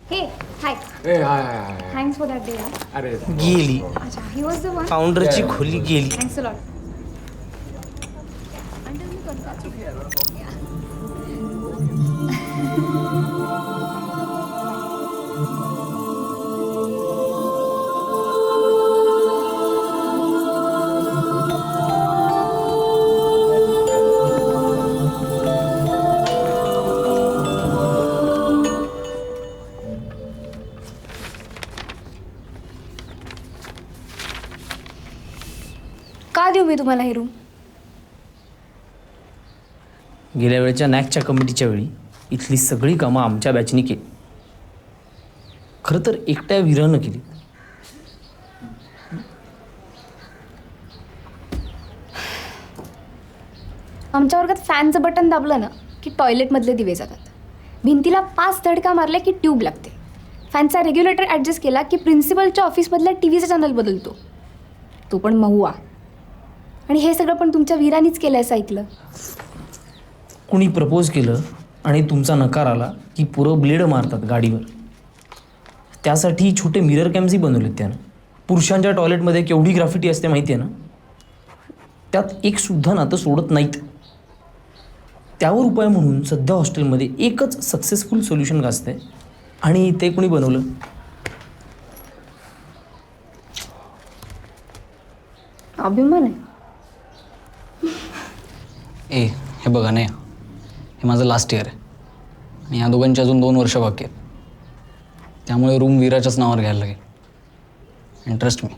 Hey, hi. A high high high Thanks for that day. Yeah. अरे गेली Acha, he was the one. फाउंडरची खोली गेली. Thanks a lot. Until we contact. का देऊ मी तुम्हाला ही room? गेल्या वेळच्या नॅकच्या कमिटीच्या वेळी इथली सगळी कामं आमच्या बॅचनी केली. खरं तर एकट्या वीरानं केली. आमच्या वर्गात फॅनचं बटन दाबलं ना की टॉयलेटमधले दिवे जातात. भिंतीला 5 धडका मारले की ट्यूब लागते. फॅनचा रेग्युलेटर ॲडजस्ट केला की प्रिन्सिपलच्या ऑफिसमधल्या टी व्हीचा चॅनल बदलतो. तो पण महुआ. आणि हे सगळं पण तुमच्या वीरानीच केलं असं ऐकलं. कुणी प्रपोज केलं आणि तुमचा नकार आला की पुरं ब्लेड मारतात गाडीवर. त्यासाठी छोटे मिरर कॅम्सही बनवलेत त्यानं. पुरुषांच्या टॉयलेटमध्ये केवढी ग्राफिटी असते माहिती आहे ना. त्यात एक सुद्धा नातं सोडत नाहीत. त्यावर उपाय म्हणून सध्या हॉस्टेलमध्ये एकच सक्सेसफुल सोल्युशन गाजतंय आणि ते कुणी बनवलं. अभिमान आहे. ए हे बघा नाही हे माझं लास्ट इयर आहे आणि या दोघांची अजून 2 वर्ष बाकी आहेत. त्यामुळे रूम वीराच्याच नावावर घ्यायला लागेल. इंटरेस्ट मी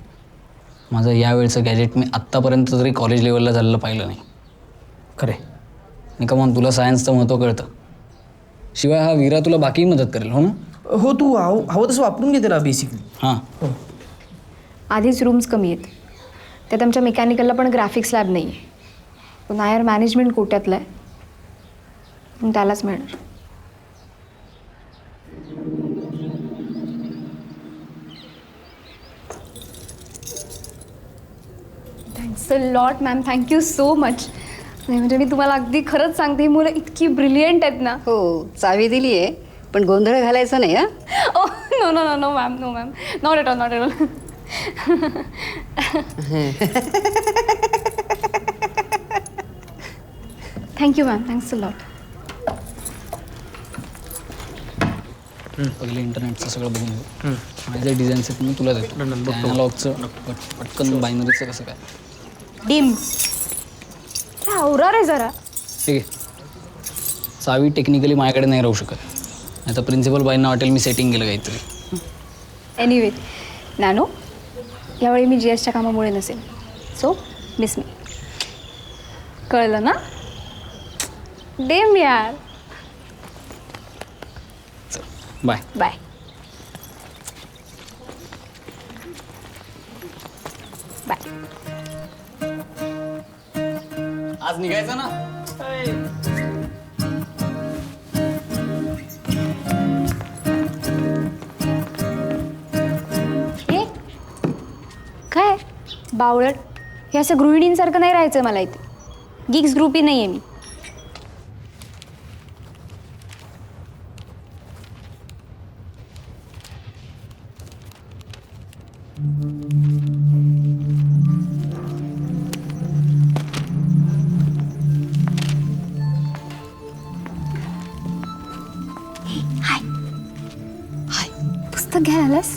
माझं यावेळचं गॅजेट मी आत्तापर्यंत तरी कॉलेज लेवलला झालेलं पाहिलं नाही. खरे आणि कमान तुला सायन्सचं महत्त्व कळतं. शिवाय हा वीरा तुला बाकीही मदत करेल हो ना. हो तू हवं तसं वापरून घे त्याला बेसिकली. हां हो आधीच रूम्स कमी आहेत. त्यात आमच्या मेकॅनिकलला पण ग्राफिक्स लॅब नाही आहे. तो नायर मॅनेजमेंट कोट्यातला आहे. मग त्यालाच मिळणार. Thanks a lot ma'am. Thank you so much. नाही म्हणजे मी तुम्हाला अगदी खरंच सांगते, ही मुलं इतकी ब्रिलियंट आहेत ना. हो चावी दिली आहे पण गोंधळ घालायचा नाही. Oh no no no no ma'am, no ma'am, not at all, not at all. Thank you ma'am. Thanks a lot. पहिले इंटरनेटचं सगळं बघून घेऊ. माझ्या डिझाईनचं मी तुला देतो. अॅनालॉगचं पटकन बायनरीचं कसं काय. डिम आवरा रे जरा. ठीक आहे. चावी टेक्निकली माझ्याकडे नाही राहू शकत. नाही तर प्रिन्सिपल बाईंना वाटेल मी सेटिंग केलं काहीतरी. एनिवे नॅनो, यावेळी मी GSच्या कामामुळे नसेल. सो मिस मी. कळलं ना. डेम यार. बाय. बाय. बाय. आज निघायचं ना. हे काय बावळट. हे असं गृहिणींसारखं नाही राहायचं मला इथे. गिग्स ग्रुपही नाही आहे मी. हाय हाय. पुस्तक घ्यायला आलास?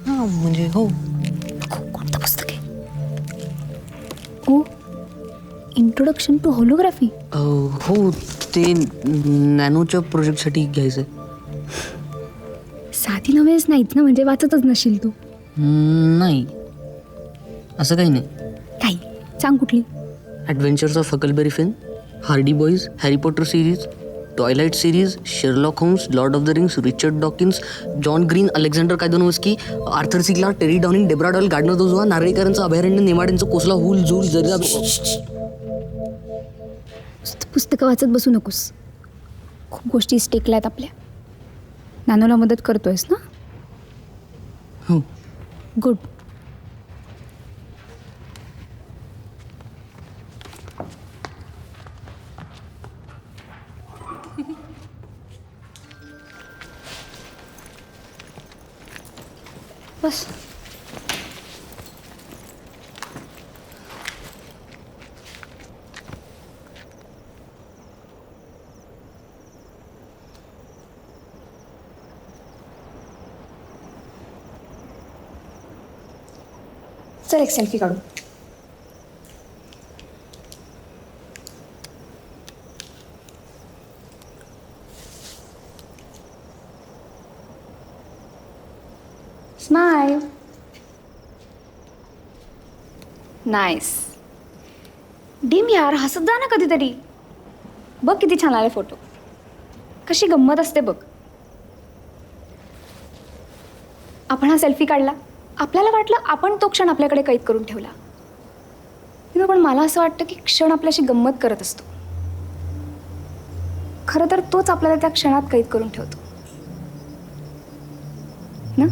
हां म्हणजे हो. कोणतं पुस्तक आहे? ओ इंट्रोडक्शन टू होलोग्राफी. हो ते नॅनोच्या प्रोजेक्टसाठी घ्यायचं आहे. साधी नव्हेच नाहीत ना, म्हणजे वाचतच नशील तू. नाही असं काही नाही. काही सांग कुठली. Adventures of Huckleberry Finn, Hardy Boys, Harry Potter series, Twilight series, Sherlock Holmes, Lord of the Rings, Richard Dawkins, John Green, Alexander Kaidanovsky, Arthur C Clarke, Terry Downing, Debra Doyle, Gardner Dozois, नारळीकरांचं अभयारण्य, नेमाड्यांचं कोसला, हुल झूल जरिदा. पुस्तकं वाचत बसू नकोस. खूप गोष्टी स्टेकल्या आहेत आपल्या. नानूला मदत करतोयस ना. हो गुड. बस. चल एक सेल्फी काढू. स्माइल. नाईस. डीम यार, हसत जा ना कधीतरी. बघ किती छान आले फोटो. कशी गंमत असते बघ. आपण हा सेल्फी काढला, आपल्याला वाटलं आपण तो क्षण आपल्याकडे कैद करून ठेवला. पण मला असं वाटतं की क्षण आपल्याशी गंमत करत असतो. खरं तर तोच आपल्याला त्या क्षणात कैद करून ठेवतो ना.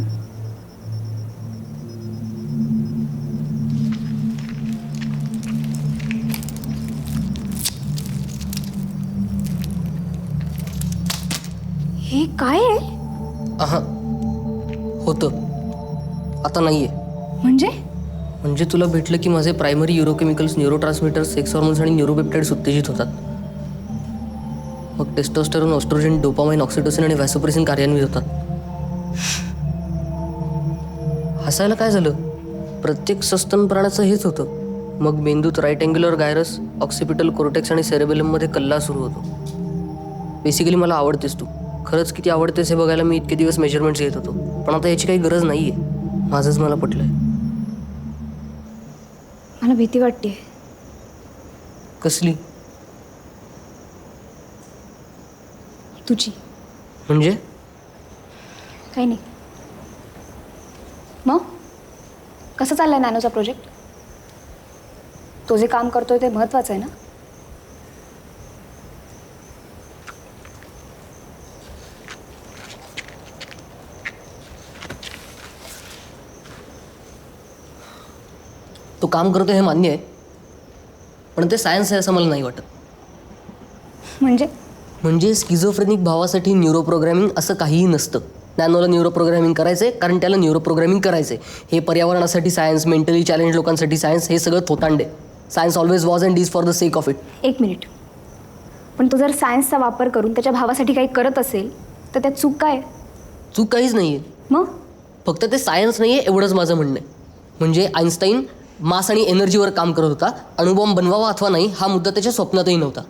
हे काय आहे? आहा, होतं. आता नाही आहे. म्हणजे तुला भेटलं की माझे प्रायमरी न्यूरोकेमिकल्स, न्यूरोट्रान्समीटर्स, सेक्स हॉर्मोन्स आणि न्यूरोपेप्टाइड्स उत्तेजित होतात. मग टेस्टोस्टेरोन, ऑस्ट्रोजन, डोपामाइन, ऑक्सिटोसिन आणि व्हॅसोप्रेसिन कार्यान्वित होतात. हसायला काय झालं? प्रत्येक सस्तन प्राण्याचं हेच होतं. मग मेंदूत right angular gyrus, occipital cortex आणि सेरेबेलममध्ये कल्ला सुरू होतो. बेसिकली मला आवडतेस तू. खरंच किती आवडतेस हे बघायला मी इतके दिवस मेजरमेंट्स घेत होतो. पण आता याची काही गरज नाही आहे. माझंच मला पटलंय. मला भीती वाटते. कसली? तुझी. म्हणजे? काही नाही. मग कसं चाललंय नॅनोचा प्रोजेक्ट? तो जे काम करतोय ते महत्त्वाचं आहे ना. तो काम करतो हे मान्य आहे, पण ते सायन्स आहे असं मला नाही वाटत. म्हणजे स्किझोफ्रेनिक भावासाठी न्यूरो प्रोग्रॅमिंग असं काहीही नसतं. नॅनोला न्यूरो प्रोग्रॅमिंग करायचंय कारण त्याला न्यूरो प्रोग्रॅमिंग करायचंय. हे पर्यावरणासाठी सायन्स, मेंटली चॅलेंज लोकांसाठी सायन्स, हे सगळं थोतांडे. Science always was and is for the sake of it. एक मिनिट. पण तो जर सायन्सचा वापर करून त्याच्या भावासाठी काही करत असेल तर त्यात चूक काय? चूक काहीच नाही आहे. मग फक्त ते सायन्स नाही आहे एवढंच माझं म्हणणं आहे. म्हणजे आईन्स्टाईन मास आणि एनर्जीवर काम करत होता. अणुबॉम्ब बनवावा अथवा नाही हा मुद्दा त्याच्या स्वप्नातही नव्हता.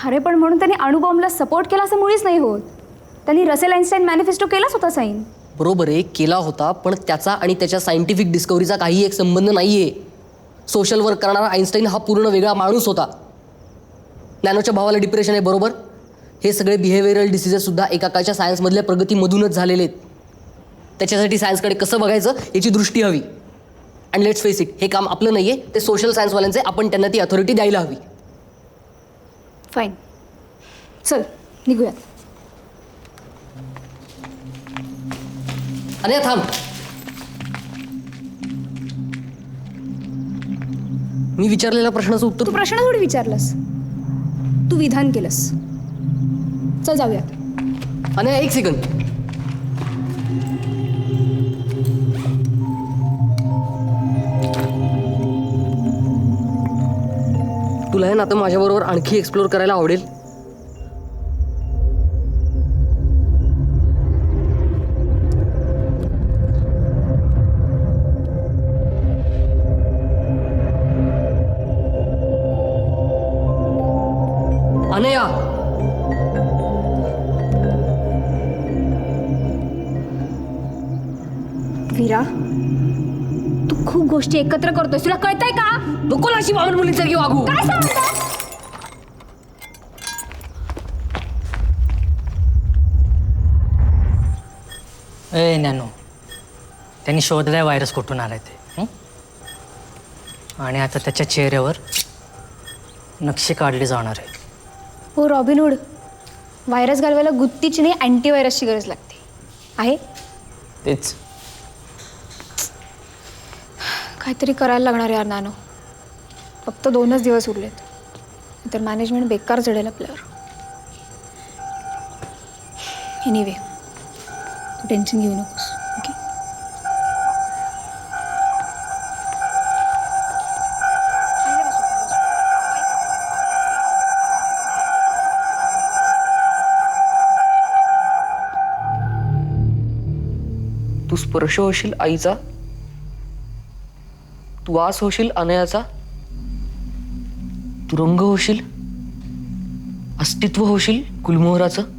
अरे पण म्हणून त्यांनी अणुबॉम्बला सपोर्ट केला असं मुळीच नाही होत. त्यांनी रसेल आइन्स्टाईन मॅनिफेस्टो केलाच होता साईन. बरोबर आहे, केला होता, पण त्याचा आणि त्याच्या सायंटिफिक डिस्कवरीचा काही एक संबंध नाही आहे. सोशल वर्क करणारा आईन्स्टाईन हा पूर्ण वेगळा माणूस होता. नॅनोच्या भावाला डिप्रेशन आहे, बरोबर. हे सगळे बिहेवियरल डिसीजेससुद्धा एका काळच्या सायन्समधल्या प्रगतीमधूनच झालेले आहेत. त्याच्यासाठी सायन्सकडे कसं बघायचं याची दृष्टी हवी. अँड लेट्स फेस इट, हे काम आपलं नाही आहे, ते सोशल सायन्सवाल्यांचे. आपण त्यांना ती अथॉरिटी द्यायला हवी. फाईन, चल निघूयात. अरे थांब, मी विचारलेल्या प्रश्नाचं उत्तर तू प्रश्न थोडी विचारलास, तू विधान केलंस. चल जाऊयात. आणि एक सेकंड, तुला हे नातं माझ्याबरोबर आणखी एक्सप्लोर करायला आवडेल? अनया, वीरा, तू खूप गोष्टी एकत्र करतोय, तुला कळतंय का? नको अशी बामण मुलीसारखी वागू. काय सांगतो? ए नॅनो, त्यांनी शोधलाय व्हायरस कुठून आलाय ते. आणि आता त्याच्या चेहऱ्यावर नक्षी काढली जाणार आहे. हो रॉबिनहूड, व्हायरस घालवायला गुत्तीची नाही अँटीव्हायरसची गरज लागते आहे. तेच काहीतरी करायला लागणार यार नानो. फक्त 2च दिवस उरलेत, तर मॅनेजमेंट बेकार चढेल आपल्यावर. एनिवे, तू टेन्शन घेऊ नकोस, ओके. तू स्पर्श होशील आईचा, तू वास होशील अनयाचा, तू रंग होशील, अस्तित्व होशील गुलमोहराचं.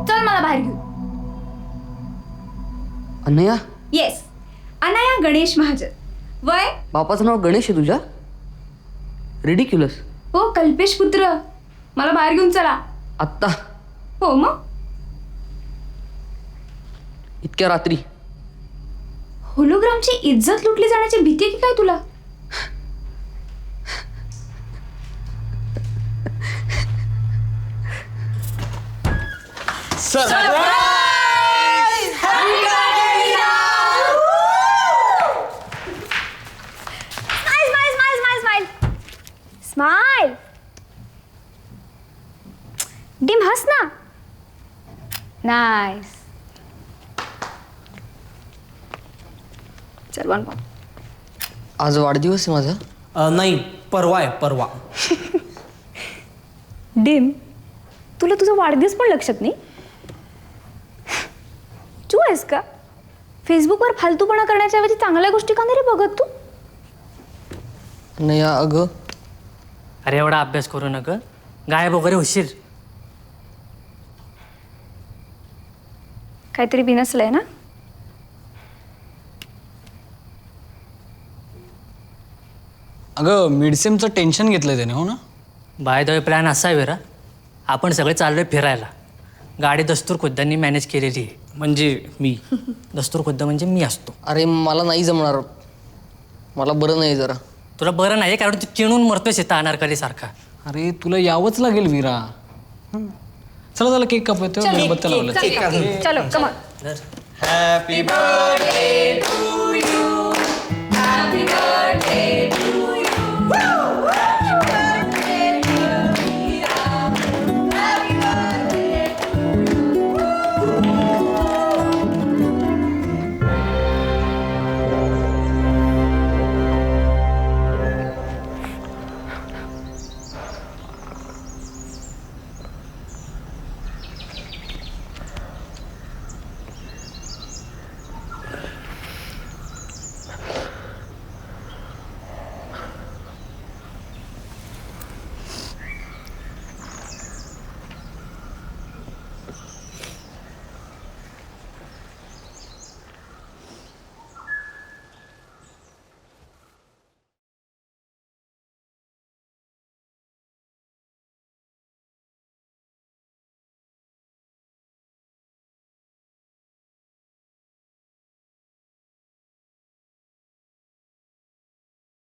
चल मला बाहेर घेऊ. अनया, येस, अनाया गणेश महाजन. वय? बापाचं नाव गणेश आहे तुझ्या? रिडिक्युलस. हो, कल्पेश पुत्र. मला बाहेर घेऊन चला. आत्ता हो मग. इतक्या रात्री? होलोग्रामची इज्जत लुटली जाण्याची भीती आहे की काय तुला? स्माइल. डिम हस ना. नाइस. चल वन. आज वाढदिवस आहे माझा. नाही, परवा आहे, परवा. डिम, तुला तुझा वाढदिवस पण लक्षात नाही? तू आहेस का फेसबुकवर फालतूपणा करण्याच्या ऐवजी चांगल्या गोष्टी का नाही रे बघत तू? अनया अगं, अरे एवढा अभ्यास करू नका, गायब वगैरे होशील. काहीतरी बिनसलंय ना? अगं मिडसेमचं टेन्शन घेतलं त्याने, हो ना? बाय द वे प्लॅन असा आहे वेरा, आपण सगळे चाललोय फिरायला. गाडी दस्तूर खुद्दांनी मॅनेज केलेली आहे. म्हणजे मी. दस्तूर खुद्द म्हणजे मी असतो. अरे मला नाही जमणार, मला बरं नाही जरा. तुला बरं नाही कारण तू चिणून मरतोय सीता अनारकली सारखा. अरे तुला यावंच लागेल विरा. चला चला केक कापूया, मेणबत्त्या लावल्या. चलो come on. Happy birthday to